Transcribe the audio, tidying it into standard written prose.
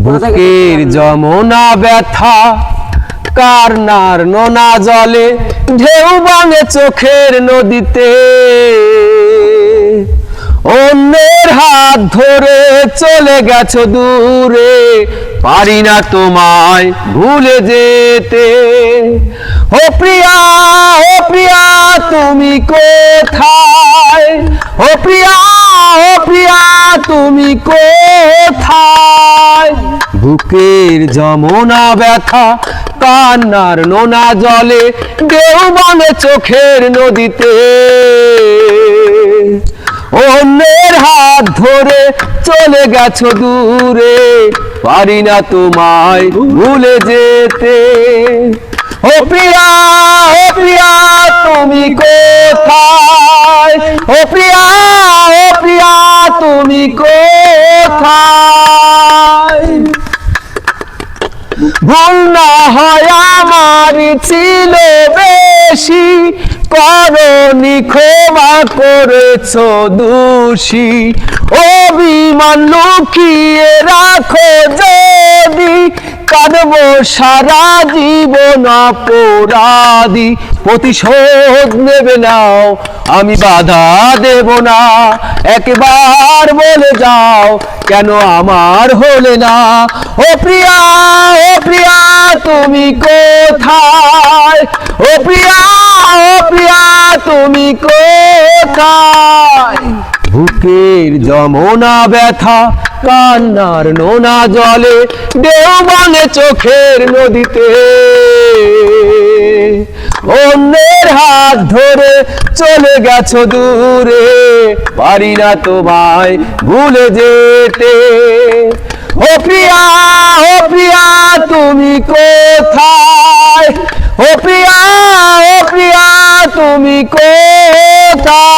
বুকের যমুনা ব্যথা কান্নার নোনা জলে ঢেউ ভাঙে চোখের নদীতে অন্যের হাত ধরে চলে গেছো দূরে পারি না তোমায় ভুলে যেতে ও প্রিয়া তুমি কোথায় ও প্রিয়া তুমি কোথায় বুকের যমুনা ব্যথা কান্নার নোনা জলে ঢেউ ভাঙে চোখের নদীতে অন্যের হাত ধরে চলে গেছো দূরে পারি না তোমায় ভুলে যেতে ও প্রিয়া তুমি কোথায় ও প্রিয়া তুমি কোথায় ভুল না হয় আমার ছিল বেশি করনি ক্ষমা করেছো দোষী অভিমান লুকিয়ে রাখো যদি কাঁদবো সারা জীবন অপরাধী প্রতিশোধ নেবে নাও আমি বাধা দেব না একবার বলে যাও কেন আমার হলে না ও প্রিয়া তুমি কোথায় ও প্রিয়া তুমি কোথায় বুকের যমুনা ব্যথা কান্নার নোনা জলে ঢেউ ভাঙে চোখের নদীতে অন্যের হাত ধরে চলে গেছো দূরে পারি না তোমায় ভুলে যেতে ও প্রিয়া তুমি কোথায় ও প্রিয়া তুমি কোথায়